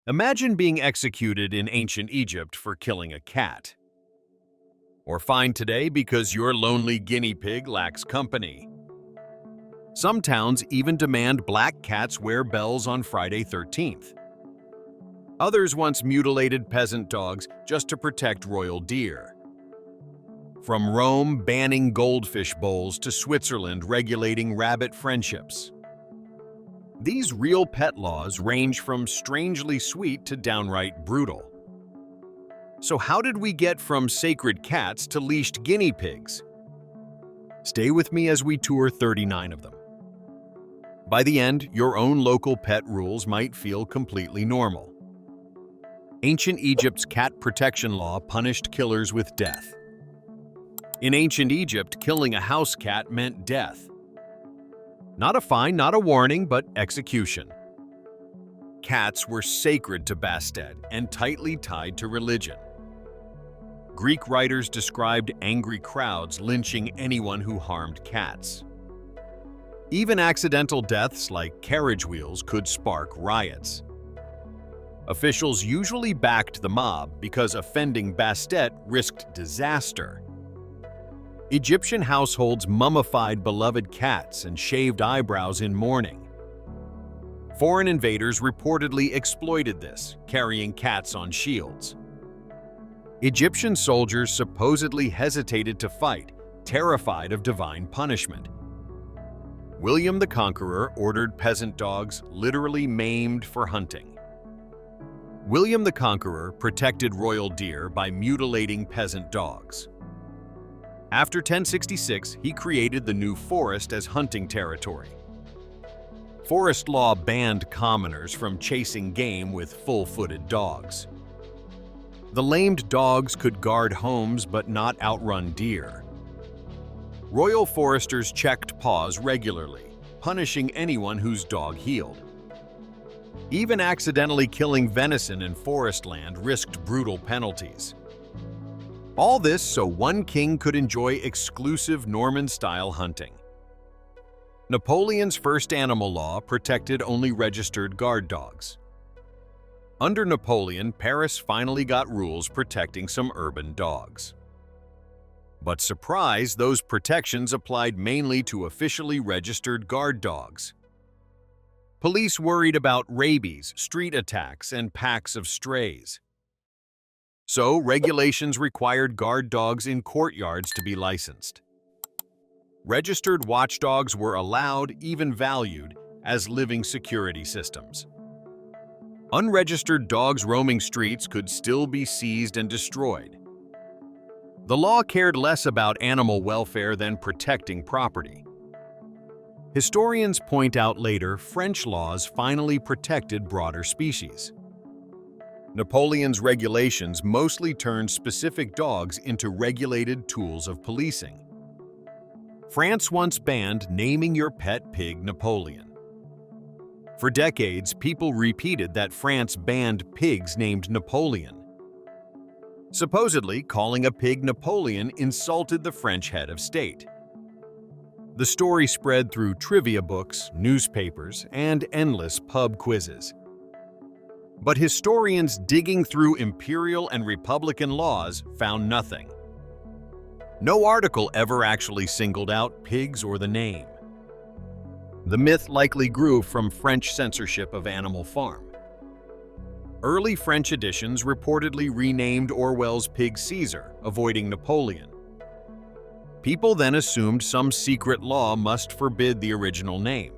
Imagine being executed in ancient Egypt for killing a cat. Or fined today because your lonely guinea pig lacks company. Some towns even demand black cats wear bells on Friday 13th. Others once mutilated peasant dogs just to protect royal deer. From Rome banning goldfish bowls to Switzerland regulating rabbit friendships. These real pet laws range from strangely sweet to downright brutal. So how did we get from sacred cats to leashed guinea pigs? Stay with me as we tour 39 of them. By the end, your own local pet rules might feel completely normal. Ancient Egypt's cat protection law punished killers with death. In ancient Egypt, killing a house cat meant death. Not a fine, not a warning, but execution. Cats were sacred to Bastet and tightly tied to religion. Greek writers described angry crowds lynching anyone who harmed cats. Even accidental deaths like carriage wheels could spark riots. Officials usually backed the mob because offending Bastet risked disaster. Egyptian households mummified beloved cats and shaved eyebrows in mourning. Foreign invaders reportedly exploited this, carrying cats on shields. Egyptian soldiers supposedly hesitated to fight, terrified of divine punishment. William the Conqueror ordered peasant dogs literally maimed for hunting. William the Conqueror protected royal deer by mutilating peasant dogs. After 1066, he created the New Forest as hunting territory. Forest law banned commoners from chasing game with full-footed dogs. The lamed dogs could guard homes but not outrun deer. Royal foresters checked paws regularly, punishing anyone whose dog healed. Even accidentally killing venison in forest land risked brutal penalties. All this so one king could enjoy exclusive Norman-style hunting. Napoleon's first animal law protected only registered guard dogs. Under Napoleon, Paris finally got rules protecting some urban dogs. But surprise, those protections applied mainly to officially registered guard dogs. Police worried about rabies, street attacks, and packs of strays. So, regulations required guard dogs in courtyards to be licensed. Registered watchdogs were allowed, even valued, as living security systems. Unregistered dogs roaming streets could still be seized and destroyed. The law cared less about animal welfare than protecting property. Historians point out later French laws finally protected broader species. Napoleon's regulations mostly turned specific dogs into regulated tools of policing. France once banned naming your pet pig Napoleon. For decades, people repeated that France banned pigs named Napoleon. Supposedly, calling a pig Napoleon insulted the French head of state. The story spread through trivia books, newspapers, and endless pub quizzes. But historians digging through imperial and republican laws found nothing. No article ever actually singled out pigs or the name. The myth likely grew from French censorship of Animal Farm. Early French editions reportedly renamed Orwell's pig Caesar, avoiding Napoleon. People then assumed some secret law must forbid the original name.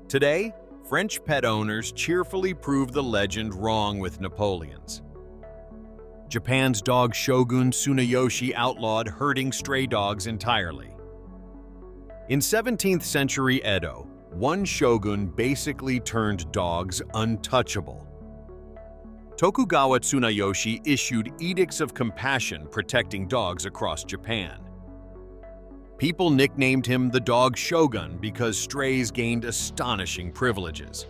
Today, French pet owners cheerfully prove the legend wrong with Napoleons. Japan's dog Shogun Tsunayoshi outlawed herding stray dogs entirely. In 17th century Edo, one shogun basically turned dogs untouchable. Tokugawa Tsunayoshi issued edicts of compassion protecting dogs across Japan. People nicknamed him the Dog Shogun because strays gained astonishing privileges.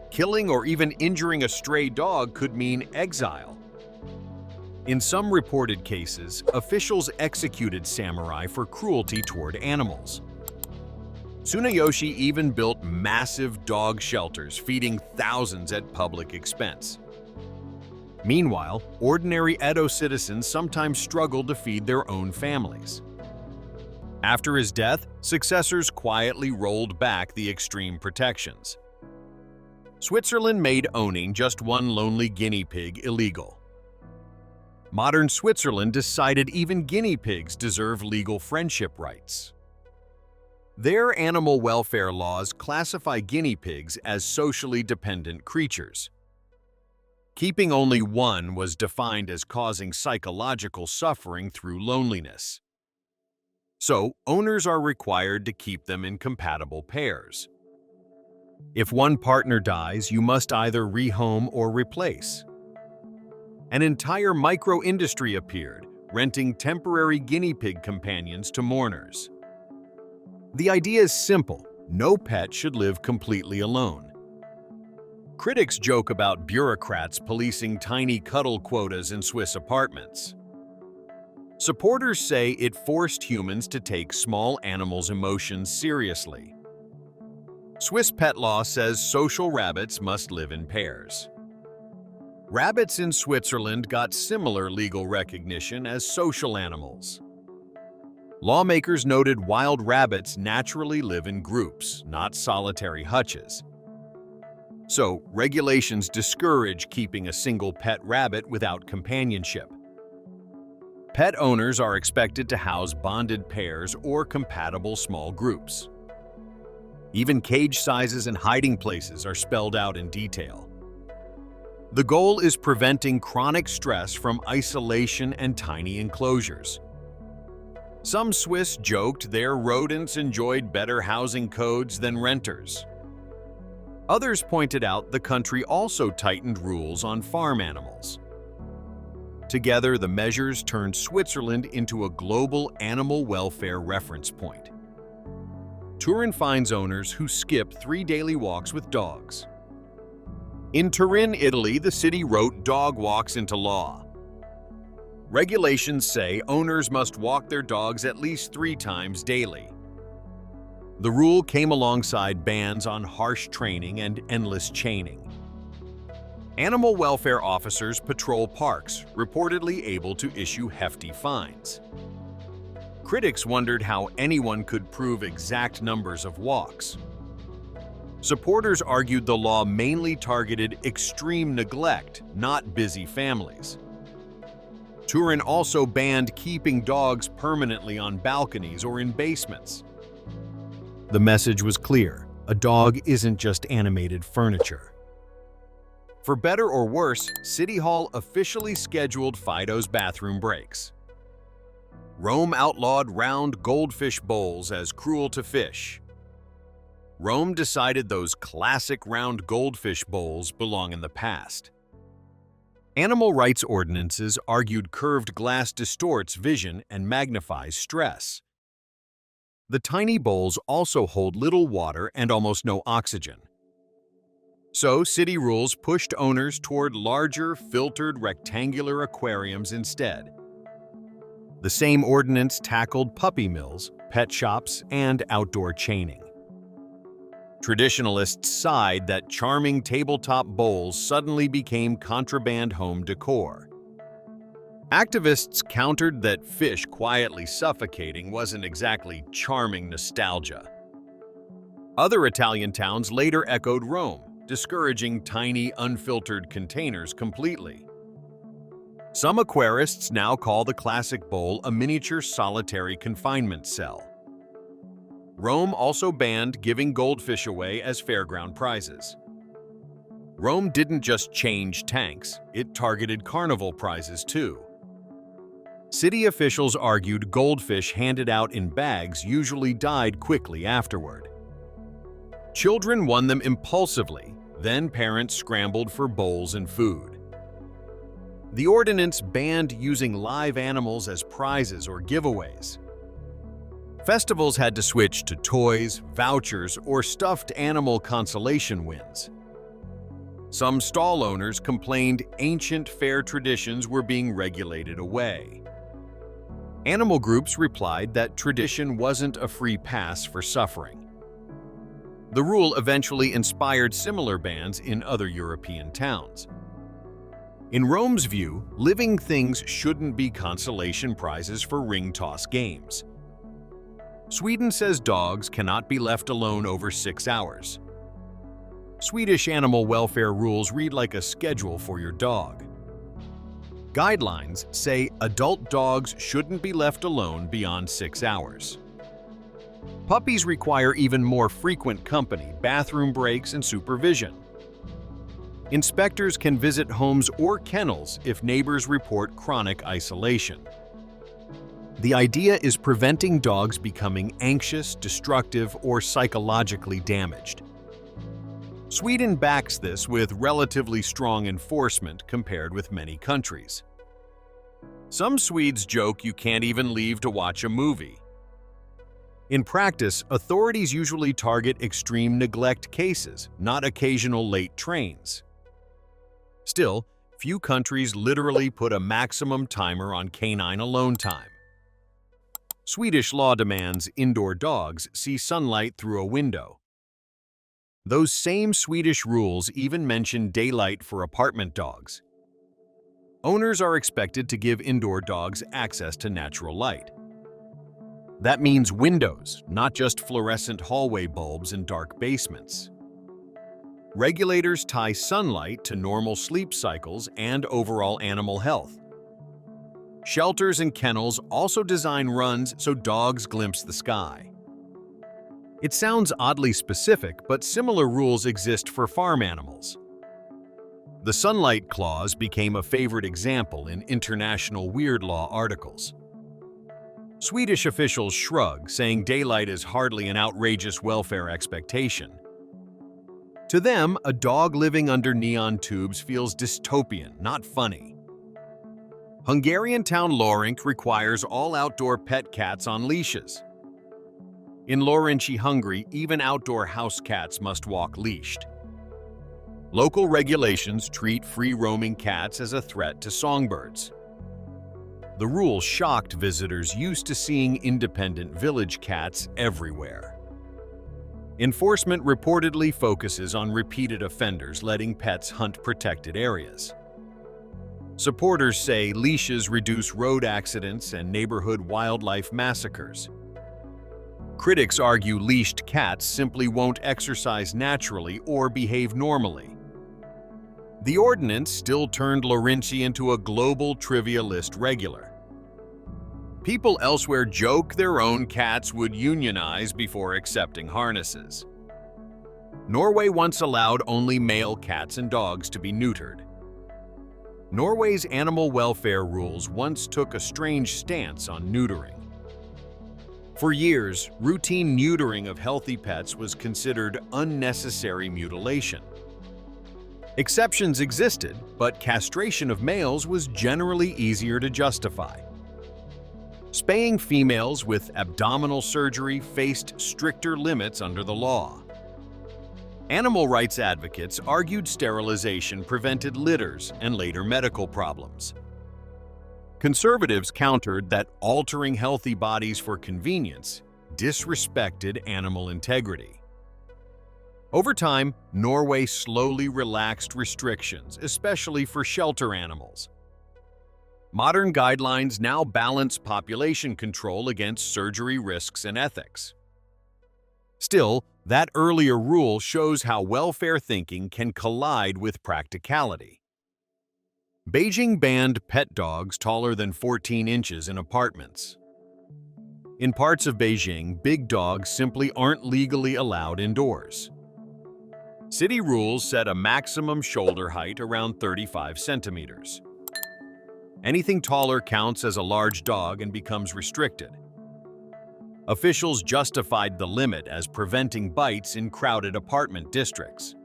Killing or even injuring a stray dog could mean exile. In some reported cases, officials executed samurai for cruelty toward animals. Tsunayoshi even built massive dog shelters, feeding thousands at public expense. Meanwhile, ordinary Edo citizens sometimes struggled to feed their own families. After his death, successors quietly rolled back the extreme protections. Switzerland made owning just one lonely guinea pig illegal. Modern Switzerland decided even guinea pigs deserve legal friendship rights. Their animal welfare laws classify guinea pigs as socially dependent creatures. Keeping only one was defined as causing psychological suffering through loneliness. So, owners are required to keep them in compatible pairs. If one partner dies, you must either rehome or replace. An entire micro-industry appeared, renting temporary guinea pig companions to mourners. The idea is simple: no pet should live completely alone. Critics joke about bureaucrats policing tiny cuddle quotas in Swiss apartments. Supporters say it forced humans to take small animals' emotions seriously. Swiss pet law says social rabbits must live in pairs. Rabbits in Switzerland got similar legal recognition as social animals. Lawmakers noted wild rabbits naturally live in groups, not solitary hutches. So, regulations discourage keeping a single pet rabbit without companionship. Pet owners are expected to house bonded pairs or compatible small groups. Even cage sizes and hiding places are spelled out in detail. The goal is preventing chronic stress from isolation and tiny enclosures. Some Swiss joked their rodents enjoyed better housing codes than renters. Others pointed out the country also tightened rules on farm animals. Together, the measures turned Switzerland into a global animal welfare reference point. Turin finds owners who skip 3 daily walks with dogs. In Turin, Italy, the city wrote dog walks into law. Regulations say owners must walk their dogs at least 3 times daily. The rule came alongside bans on harsh training and endless chaining. Animal welfare officers patrol parks, reportedly able to issue hefty fines. Critics wondered how anyone could prove exact numbers of walks. Supporters argued the law mainly targeted extreme neglect, not busy families. Turin also banned keeping dogs permanently on balconies or in basements. The message was clear: a dog isn't just animated furniture. For better or worse, City Hall officially scheduled Fido's bathroom breaks. Rome outlawed round goldfish bowls as cruel to fish. Rome decided those classic round goldfish bowls belong in the past. Animal rights ordinances argued curved glass distorts vision and magnifies stress. The tiny bowls also hold little water and almost no oxygen. So, city rules pushed owners toward larger, filtered rectangular aquariums instead. The same ordinance tackled puppy mills, pet shops, and outdoor chaining. Traditionalists sighed that charming tabletop bowls suddenly became contraband home decor. Activists countered that fish quietly suffocating wasn't exactly charming nostalgia. Other Italian towns later echoed Rome, discouraging tiny, unfiltered containers completely. Some aquarists now call the classic bowl a miniature solitary confinement cell. Rome also banned giving goldfish away as fairground prizes. Rome didn't just change tanks, it targeted carnival prizes too. City officials argued goldfish handed out in bags usually died quickly afterward. Children won them impulsively, then parents scrambled for bowls and food. The ordinance banned using live animals as prizes or giveaways. Festivals had to switch to toys, vouchers, or stuffed animal consolation wins. Some stall owners complained ancient fair traditions were being regulated away. Animal groups replied that tradition wasn't a free pass for suffering. The rule eventually inspired similar bans in other European towns. In Rome's view, living things shouldn't be consolation prizes for ring toss games. Sweden says dogs cannot be left alone over 6 hours. Swedish animal welfare rules read like a schedule for your dog. Guidelines say adult dogs shouldn't be left alone beyond 6 hours. Puppies require even more frequent company, bathroom breaks, and supervision. Inspectors can visit homes or kennels if neighbors report chronic isolation. The idea is preventing dogs becoming anxious, destructive, or psychologically damaged. Sweden backs this with relatively strong enforcement compared with many countries. Some Swedes joke you can't even leave to watch a movie. In practice, authorities usually target extreme neglect cases, not occasional late trains. Still, few countries literally put a maximum timer on canine alone time. Swedish law demands indoor dogs see sunlight through a window. Those same Swedish rules even mention daylight for apartment dogs. Owners are expected to give indoor dogs access to natural light. That means windows, not just fluorescent hallway bulbs in dark basements. Regulators tie sunlight to normal sleep cycles and overall animal health. Shelters and kennels also design runs so dogs glimpse the sky. It sounds oddly specific, but similar rules exist for farm animals. The sunlight clause became a favorite example in international weird law articles. Swedish officials shrug, saying daylight is hardly an outrageous welfare expectation. To them, a dog living under neon tubes feels dystopian, not funny. Hungarian town Lorink requires all outdoor pet cats on leashes. In Lostory, Hungary, even outdoor house cats must walk leashed. Local regulations treat free-roaming cats as a threat to songbirds. The rule shocked visitors used to seeing independent village cats everywhere. Enforcement reportedly focuses on repeated offenders letting pets hunt protected areas. Supporters say leashes reduce road accidents and neighborhood wildlife massacres. Critics argue leashed cats simply won't exercise naturally or behave normally. The ordinance still turned Lostory into a global trivia list regular. People elsewhere joke their own cats would unionize before accepting harnesses. Norway once allowed only male cats and dogs to be neutered. Norway's animal welfare rules once took a strange stance on neutering. For years, routine neutering of healthy pets was considered unnecessary mutilation. Exceptions existed, but castration of males was generally easier to justify. Spaying females with abdominal surgery faced stricter limits under the law. Animal rights advocates argued sterilization prevented litters and later medical problems. Conservatives countered that altering healthy bodies for convenience disrespected animal integrity. Over time, Norway slowly relaxed restrictions, especially for shelter animals. Modern guidelines now balance population control against surgery risks and ethics. Still, that earlier rule shows how welfare thinking can collide with practicality. Beijing banned pet dogs taller than 14 inches in apartments. In parts of Beijing, big dogs simply aren't legally allowed indoors. City rules set a maximum shoulder height around 35 centimeters. Anything taller counts as a large dog and becomes restricted. Officials justified the limit as preventing bites in crowded apartment districts.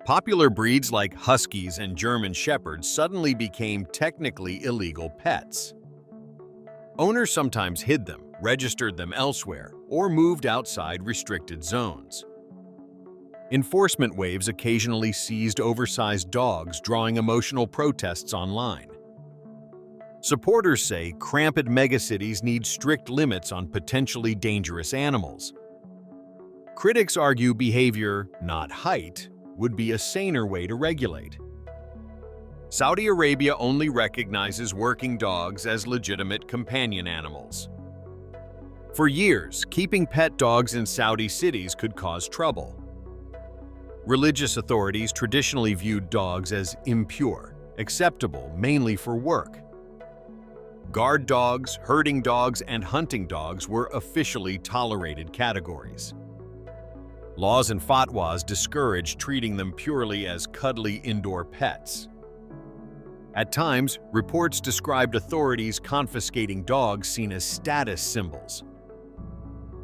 Popular breeds like Huskies and German Shepherds suddenly became technically illegal pets. Owners sometimes hid them, registered them elsewhere, or moved outside restricted zones. Enforcement waves occasionally seized oversized dogs, drawing emotional protests online. Supporters say cramped megacities need strict limits on potentially dangerous animals. Critics argue behavior, not height, would be a saner way to regulate. Saudi Arabia only recognizes working dogs as legitimate companion animals. For years, keeping pet dogs in Saudi cities could cause trouble. Religious authorities traditionally viewed dogs as impure, acceptable mainly for work. Guard dogs, herding dogs, and hunting dogs were officially tolerated categories. Laws and fatwas discouraged treating them purely as cuddly indoor pets. At times, reports described authorities confiscating dogs seen as status symbols.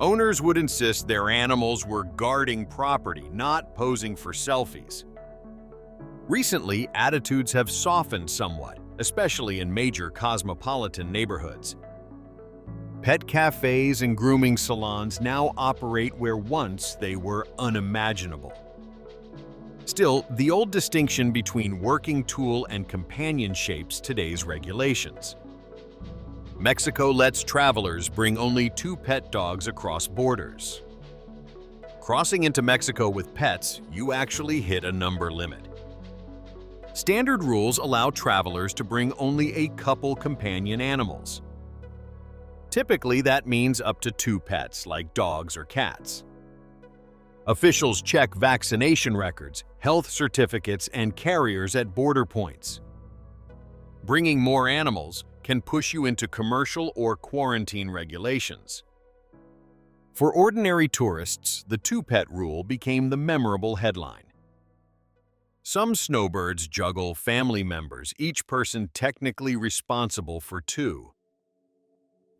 Owners would insist their animals were guarding property, not posing for selfies. Recently, attitudes have softened somewhat, especially in major cosmopolitan neighborhoods. Pet cafes and grooming salons now operate where once they were unimaginable. Still, the old distinction between working tool and companion shapes today's regulations. Mexico lets travelers bring only 2 pet dogs across borders. Crossing into Mexico with pets, you actually hit a number limit. Standard rules allow travelers to bring only a couple companion animals. Typically, that means up to 2 pets, like dogs or cats. Officials check vaccination records, health certificates, and carriers at border points. Bringing more animals can push you into commercial or quarantine regulations. For ordinary tourists, the 2-pet rule became the memorable headline. Some snowbirds juggle family members, each person technically responsible for 2.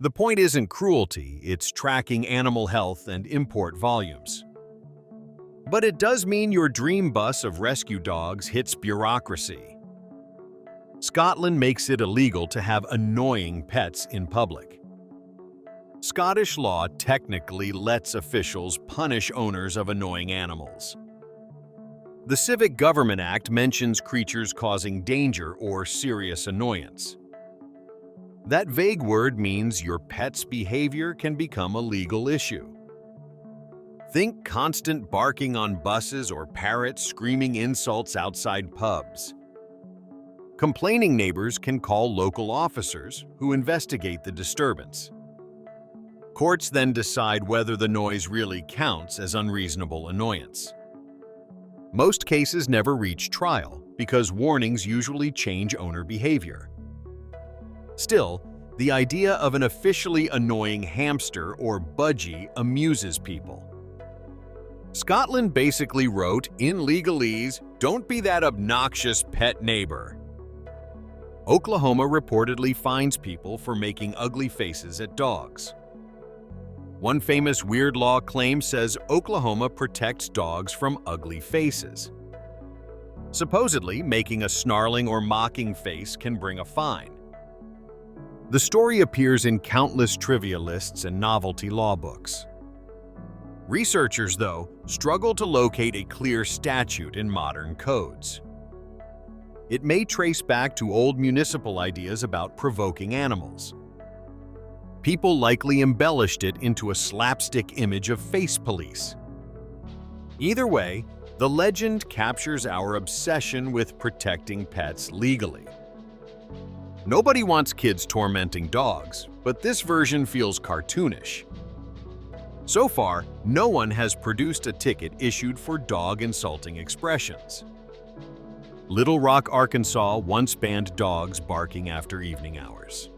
The point isn't cruelty, it's tracking animal health and import volumes. But it does mean your dream bus of rescue dogs hits bureaucracy. Scotland makes it illegal to have annoying pets in public. Scottish law technically lets officials punish owners of annoying animals. The Civic Government Act mentions creatures causing danger or serious annoyance. That vague word means your pet's behavior can become a legal issue. Think constant barking on buses or parrots screaming insults outside pubs. Complaining neighbors can call local officers who investigate the disturbance. Courts then decide whether the noise really counts as unreasonable annoyance. Most cases never reach trial because warnings usually change owner behavior. Still, the idea of an officially annoying hamster or budgie amuses people. Scotland basically wrote, in legalese, "Don't be that obnoxious pet neighbor." Oklahoma reportedly fines people for making ugly faces at dogs. One famous weird law claim says Oklahoma protects dogs from ugly faces. Supposedly, making a snarling or mocking face can bring a fine. The story appears in countless trivia lists and novelty law books. Researchers, though, struggle to locate a clear statute in modern codes. It may trace back to old municipal ideas about provoking animals. People likely embellished it into a slapstick image of face police. Either way, the legend captures our obsession with protecting pets legally. Nobody wants kids tormenting dogs, but this version feels cartoonish. So far, no one has produced a ticket issued for dog-insulting expressions. Little Rock, Arkansas once banned dogs barking after evening hours.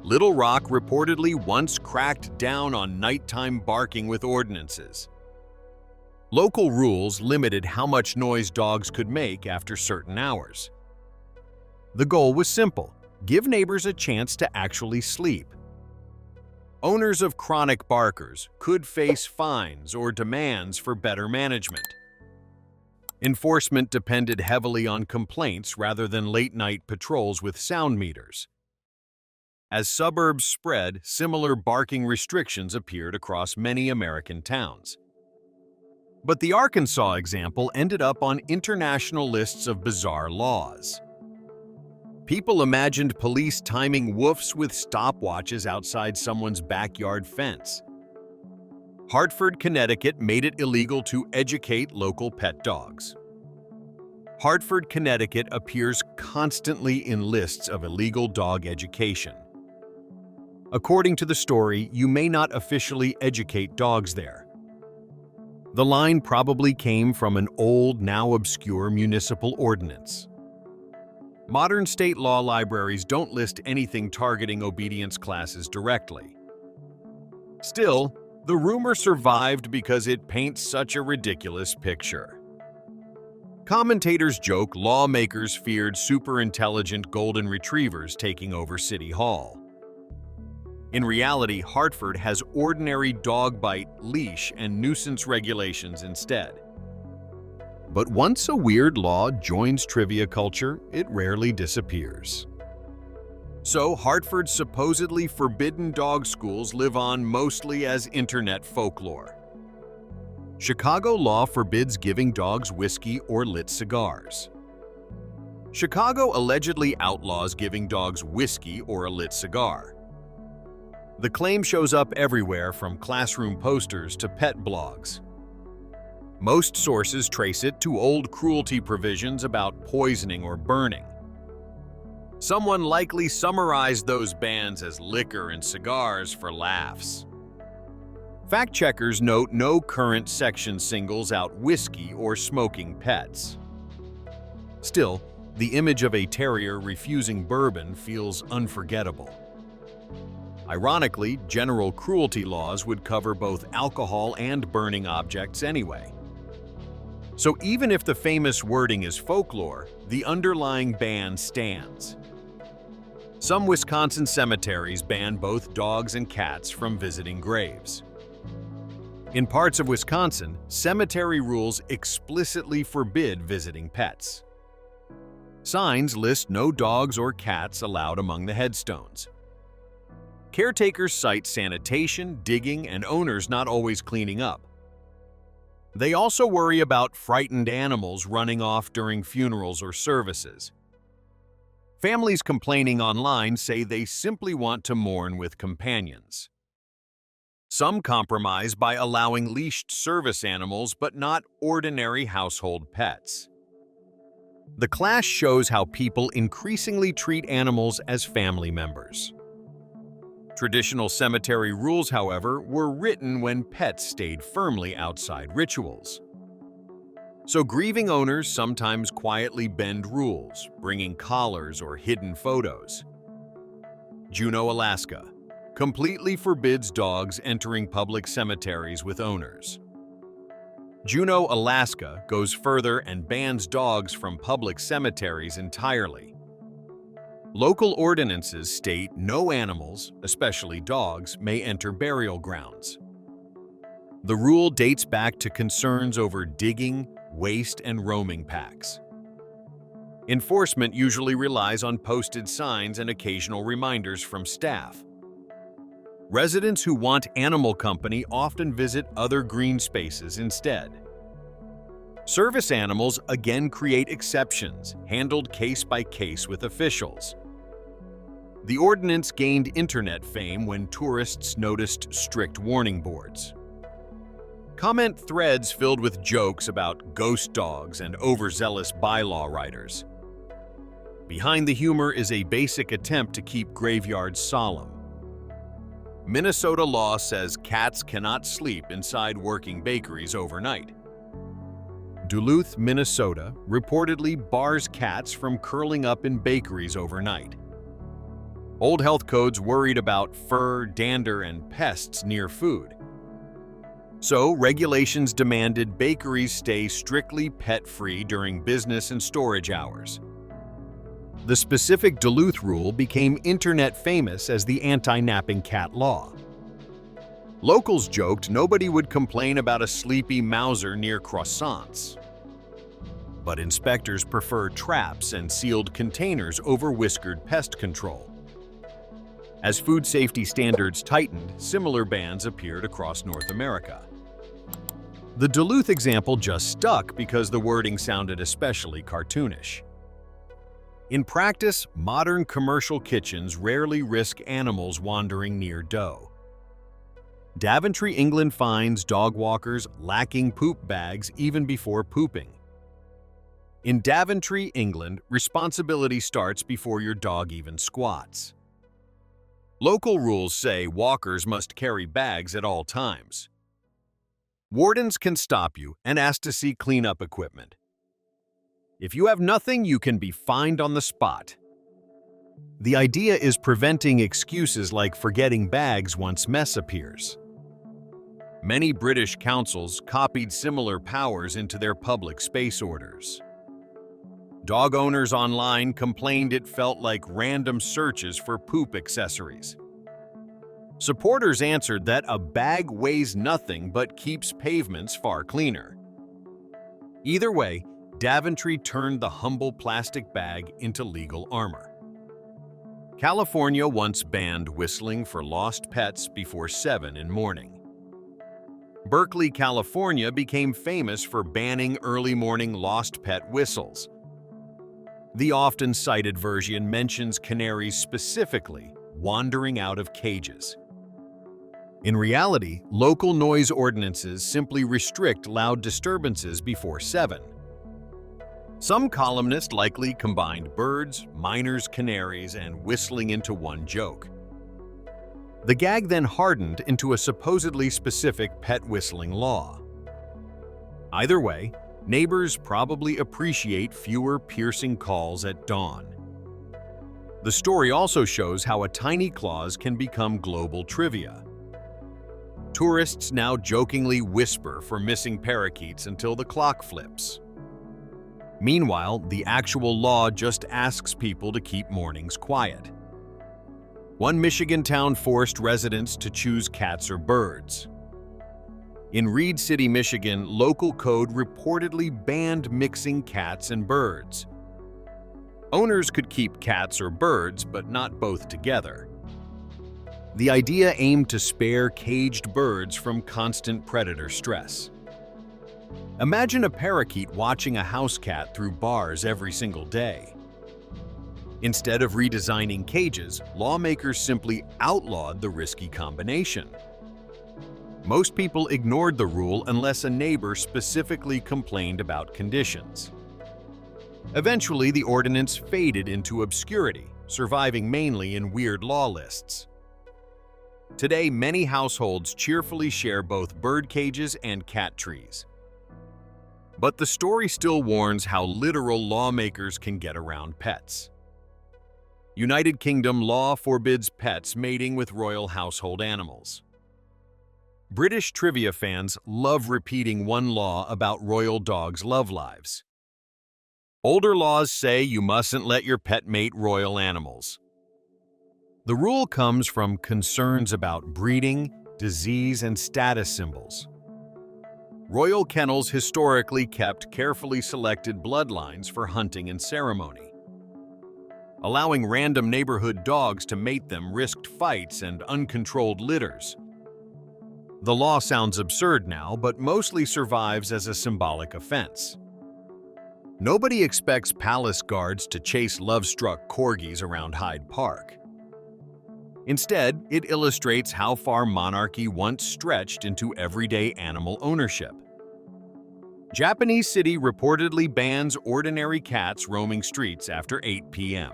Little Rock reportedly once cracked down on nighttime barking with ordinances. Local rules limited how much noise dogs could make after certain hours. The goal was simple: give neighbors a chance to actually sleep. Owners of chronic barkers could face fines or demands for better management. Enforcement depended heavily on complaints rather than late-night patrols with sound meters. As suburbs spread, similar barking restrictions appeared across many American towns. But the Arkansas example ended up on international lists of bizarre laws. People imagined police timing woofs with stopwatches outside someone's backyard fence. Hartford, Connecticut made it illegal to educate local pet dogs. Hartford, Connecticut appears constantly in lists of illegal dog education. According to the story, you may not officially educate dogs there. The line probably came from an old, now obscure municipal ordinance. Modern state law libraries don't list anything targeting obedience classes directly. Still, the rumor survived because it paints such a ridiculous picture. Commentators joke lawmakers feared super-intelligent golden retrievers taking over City Hall. In reality, Hartford has ordinary dog bite, leash, and nuisance regulations instead. But once a weird law joins trivia culture, it rarely disappears. So, Hartford's supposedly forbidden dog schools live on mostly as internet folklore. Chicago law forbids giving dogs whiskey or lit cigars. Chicago allegedly outlaws giving dogs whiskey or a lit cigar. The claim shows up everywhere from classroom posters to pet blogs. Most sources trace it to old cruelty provisions about poisoning or burning. Someone likely summarized those bans as liquor and cigars for laughs. Fact-checkers note no current section singles out whiskey or smoking pets. Still, the image of a terrier refusing bourbon feels unforgettable. Ironically, general cruelty laws would cover both alcohol and burning objects anyway. So even if the famous wording is folklore, the underlying ban stands. Some Wisconsin cemeteries ban both dogs and cats from visiting graves. In parts of Wisconsin, cemetery rules explicitly forbid visiting pets. Signs list no dogs or cats allowed among the headstones. Caretakers cite sanitation, digging, and owners not always cleaning up. They also worry about frightened animals running off during funerals or services. Families complaining online say they simply want to mourn with companions. Some compromise by allowing leashed service animals but not ordinary household pets. The clash shows how people increasingly treat animals as family members. Traditional cemetery rules, however, were written when pets stayed firmly outside rituals. So grieving owners sometimes quietly bend rules, bringing collars or hidden photos. Juneau, Alaska, completely forbids dogs entering public cemeteries with owners. Juneau, Alaska goes further and bans dogs from public cemeteries entirely. Local ordinances state no animals, especially dogs, may enter burial grounds. The rule dates back to concerns over digging, waste, and roaming packs. Enforcement usually relies on posted signs and occasional reminders from staff. Residents who want animal company often visit other green spaces instead. Service animals again create exceptions, handled case by case with officials. The ordinance gained internet fame when tourists noticed strict warning boards. Comment threads filled with jokes about ghost dogs and overzealous bylaw writers. Behind the humor is a basic attempt to keep graveyards solemn. Minnesota law says cats cannot sleep inside working bakeries overnight. Duluth, Minnesota, reportedly bars cats from curling up in bakeries overnight. Old health codes worried about fur, dander, and pests near food. So, regulations demanded bakeries stay strictly pet-free during business and storage hours. The specific Duluth rule became internet famous as the anti-napping cat law. Locals joked nobody would complain about a sleepy Mauser near croissants. But inspectors prefer traps and sealed containers over whiskered pest control. As food safety standards tightened, similar bans appeared across North America. The Duluth example just stuck because the wording sounded especially cartoonish. In practice, modern commercial kitchens rarely risk animals wandering near dough. Daventry, England finds dog walkers lacking poop bags even before pooping. In Daventry, England, responsibility starts before your dog even squats. Local rules say walkers must carry bags at all times. Wardens can stop you and ask to see cleanup equipment. If you have nothing, you can be fined on the spot. The idea is preventing excuses like forgetting bags once mess appears. Many British councils copied similar powers into their public space orders. Dog owners online complained it felt like random searches for poop accessories. Supporters answered that a bag weighs nothing but keeps pavements far cleaner. Either way, Daventry turned the humble plastic bag into legal armor. California once banned whistling for lost pets before 7 in morning. Berkeley, California became famous for banning early morning lost pet whistles. The often cited version mentions canaries specifically wandering out of cages. In reality, local noise ordinances simply restrict loud disturbances before 7. Some columnists likely combined birds, miners, canaries, and whistling into one joke. The gag then hardened into a supposedly specific pet whistling law. Either way, neighbors probably appreciate fewer piercing calls at dawn. The story also shows how a tiny clause can become global trivia. Tourists now jokingly whisper for missing parakeets until the clock flips. Meanwhile, the actual law just asks people to keep mornings quiet. One Michigan town forced residents to choose cats or birds. In Reed City, Michigan, local code reportedly banned mixing cats and birds. Owners could keep cats or birds, but not both together. The idea aimed to spare caged birds from constant predator stress. Imagine a parakeet watching a house cat through bars every single day. Instead of redesigning cages, lawmakers simply outlawed the risky combination. Most people ignored the rule unless a neighbor specifically complained about conditions. Eventually, the ordinance faded into obscurity, surviving mainly in weird law lists. Today, many households cheerfully share both bird cages and cat trees. But the story still warns how literal lawmakers can get around pets. United Kingdom law forbids pets mating with royal household animals. British trivia fans love repeating one law about royal dogs' love lives. Older laws say you mustn't let your pet mate royal animals. The rule comes from concerns about breeding, disease, and status symbols. Royal kennels historically kept carefully selected bloodlines for hunting and ceremony. Allowing random neighborhood dogs to mate them risked fights and uncontrolled litters. The law sounds absurd now, but mostly survives as a symbolic offense. Nobody expects palace guards to chase love-struck corgis around Hyde Park. Instead, it illustrates how far monarchy once stretched into everyday animal ownership. Japanese city reportedly bans ordinary cats roaming streets after 8 p.m.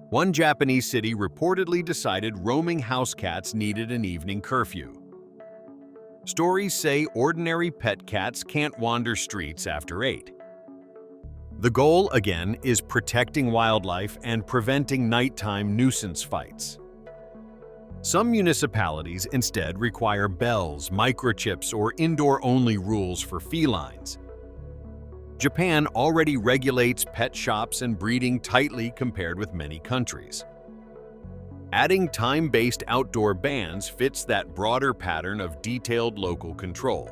One Japanese city reportedly decided roaming house cats needed an evening curfew. Stories say ordinary pet cats can't wander streets after 8. The goal, again, is protecting wildlife and preventing nighttime nuisance fights. Some municipalities instead require bells, microchips, or indoor-only rules for felines. Japan already regulates pet shops and breeding tightly compared with many countries. Adding time-based outdoor bans fits that broader pattern of detailed local control.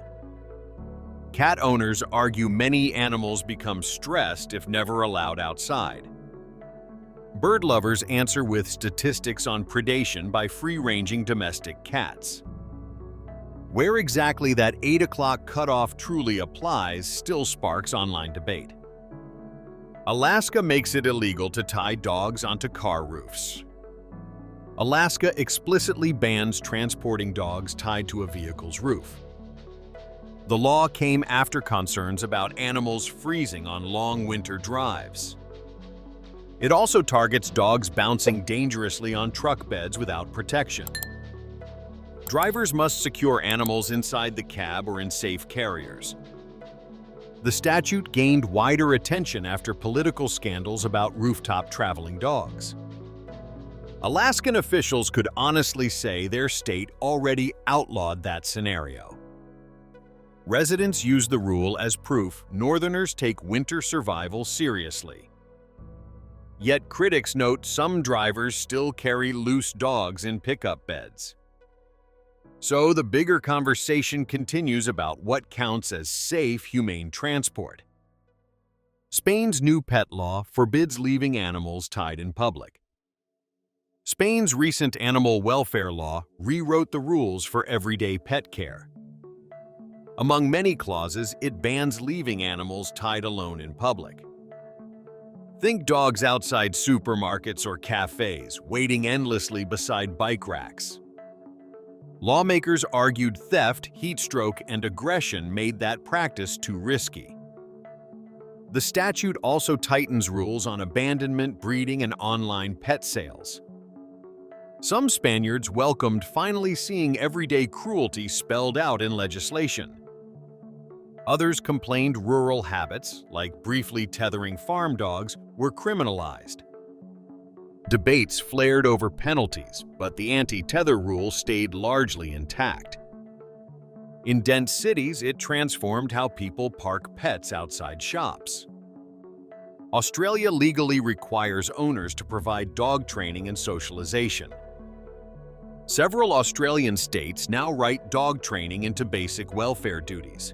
Cat owners argue many animals become stressed if never allowed outside. Bird lovers answer with statistics on predation by free-ranging domestic cats. Where exactly that 8 o'clock cutoff truly applies still sparks online debate. Alaska makes it illegal to tie dogs onto car roofs. Alaska explicitly bans transporting dogs tied to a vehicle's roof. The law came after concerns about animals freezing on long winter drives. It also targets dogs bouncing dangerously on truck beds without protection. Drivers must secure animals inside the cab or in safe carriers. The statute gained wider attention after political scandals about rooftop traveling dogs. Alaskan officials could honestly say their state already outlawed that scenario. Residents use the rule as proof Northerners take winter survival seriously. Yet critics note some drivers still carry loose dogs in pickup beds. So the bigger conversation continues about what counts as safe, humane transport. Spain's new pet law forbids leaving animals tied in public. Spain's recent animal welfare law rewrote the rules for everyday pet care. Among many clauses, it bans leaving animals tied alone in public. Think dogs outside supermarkets or cafes, waiting endlessly beside bike racks. Lawmakers argued theft, heat stroke, and aggression made that practice too risky. The statute also tightens rules on abandonment, breeding, and online pet sales. Some Spaniards welcomed finally seeing everyday cruelty spelled out in legislation. Others complained rural habits, like briefly tethering farm dogs, were criminalized. Debates flared over penalties, but the anti-tether rule stayed largely intact. In dense cities, it transformed how people park pets outside shops. Australia legally requires owners to provide dog training and socialization. Several Australian states now write dog training into basic welfare duties.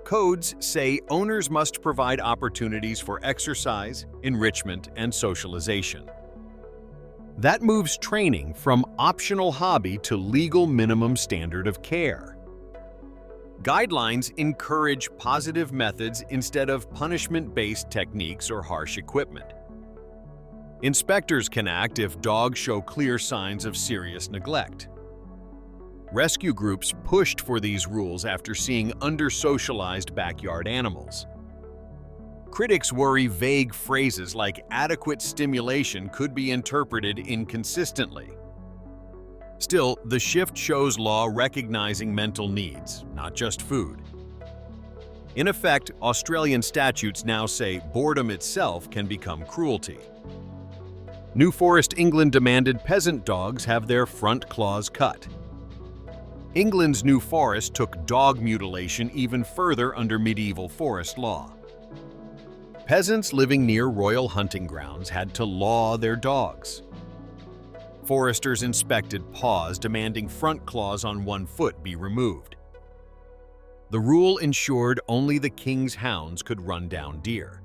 Codes say owners must provide opportunities for exercise, enrichment, and socialization. That moves training from optional hobby to legal minimum standard of care. Guidelines encourage positive methods instead of punishment-based techniques or harsh equipment. Inspectors can act if dogs show clear signs of serious neglect. Rescue groups pushed for these rules after seeing under-socialized backyard animals. Critics worry vague phrases like adequate stimulation could be interpreted inconsistently. Still, the shift shows law recognizing mental needs, not just food. In effect, Australian statutes now say boredom itself can become cruelty. New Forest, England demanded peasant dogs have their front claws cut. England's New Forest took dog mutilation even further under medieval forest law. Peasants living near royal hunting grounds had to law their dogs. Foresters inspected paws, demanding front claws on one foot be removed. The rule ensured only the king's hounds could run down deer.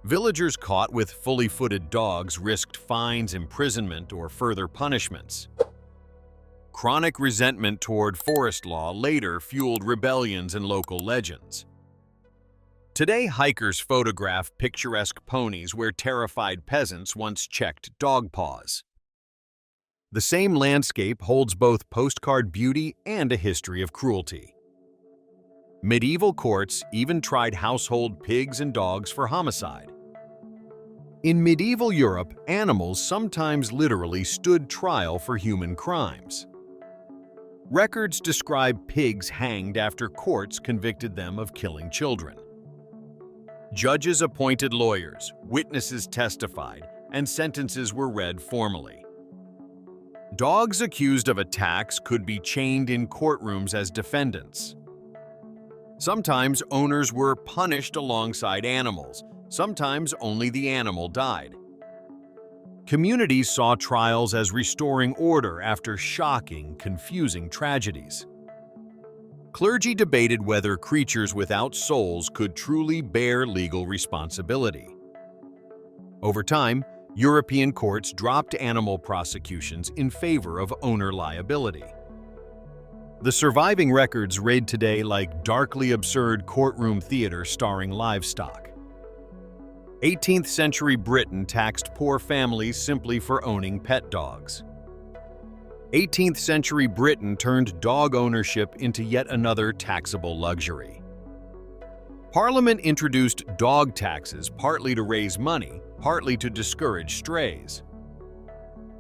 Villagers caught with fully footed dogs risked fines, imprisonment, or further punishments. Chronic resentment toward forest law later fueled rebellions and local legends. Today, hikers photograph picturesque ponies where terrified peasants once checked dog paws. The same landscape holds both postcard beauty and a history of cruelty. Medieval courts even tried household pigs and dogs for homicide. In medieval Europe, animals sometimes literally stood trial for human crimes. Records describe pigs hanged after courts convicted them of killing children. Judges appointed lawyers, witnesses testified, and sentences were read formally. Dogs accused of attacks could be chained in courtrooms as defendants. Sometimes owners were punished alongside animals, sometimes only the animal died. Communities saw trials as restoring order after shocking, confusing tragedies. Clergy debated whether creatures without souls could truly bear legal responsibility. Over time, European courts dropped animal prosecutions in favor of owner liability. The surviving records read today like darkly absurd courtroom theater starring livestock. 18th century Britain taxed poor families simply for owning pet dogs. 18th century Britain turned dog ownership into yet another taxable luxury. Parliament introduced dog taxes partly to raise money, partly to discourage strays.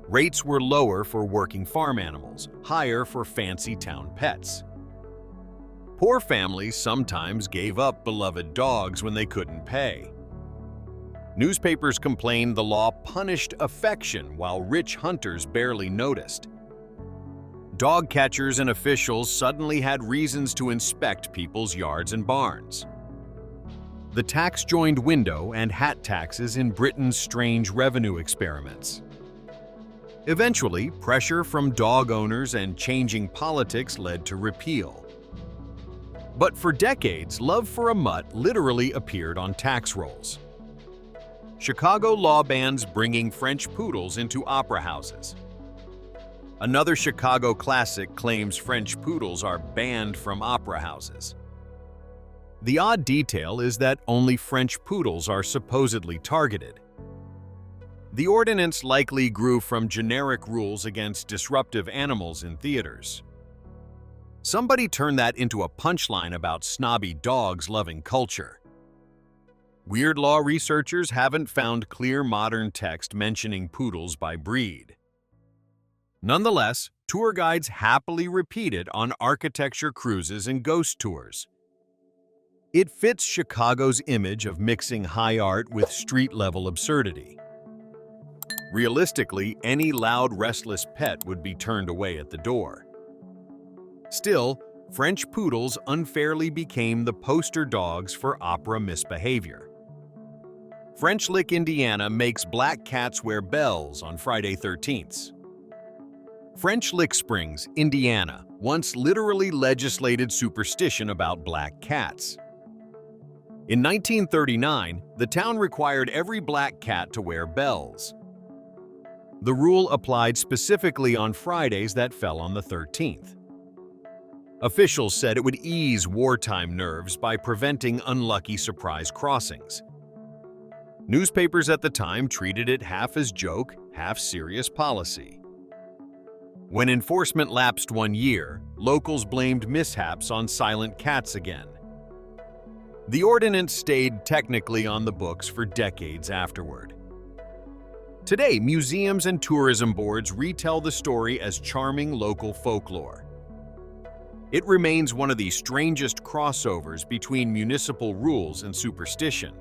Rates were lower for working farm animals, higher for fancy town pets. Poor families sometimes gave up beloved dogs when they couldn't pay. Newspapers complained the law punished affection while rich hunters barely noticed. Dog catchers and officials suddenly had reasons to inspect people's yards and barns. The tax-joined window and hat taxes in Britain's strange revenue experiments. Eventually, pressure from dog owners and changing politics led to repeal. But for decades, love for a mutt literally appeared on tax rolls. Chicago law bans bringing French poodles into opera houses. Another Chicago classic claims French poodles are banned from opera houses. The odd detail is that only French poodles are supposedly targeted. The ordinance likely grew from generic rules against disruptive animals in theaters. Somebody turned that into a punchline about snobby dogs loving culture. Weird law researchers haven't found clear modern text mentioning poodles by breed. Nonetheless, tour guides happily repeat it on architecture cruises and ghost tours. It fits Chicago's image of mixing high art with street-level absurdity. Realistically, any loud, restless pet would be turned away at the door. Still, French poodles unfairly became the poster dogs for opera misbehavior. French Lick, Indiana makes black cats wear bells on Friday 13th. French Lick Springs, Indiana, once literally legislated superstition about black cats. In 1939, the town required every black cat to wear bells. The rule applied specifically on Fridays that fell on the 13th. Officials said it would ease wartime nerves by preventing unlucky surprise crossings. Newspapers at the time treated it half as joke, half serious policy. When enforcement lapsed 1 year, locals blamed mishaps on silent cats again. The ordinance stayed technically on the books for decades afterward. Today, museums and tourism boards retell the story as charming local folklore. It remains one of the strangest crossovers between municipal rules and superstition.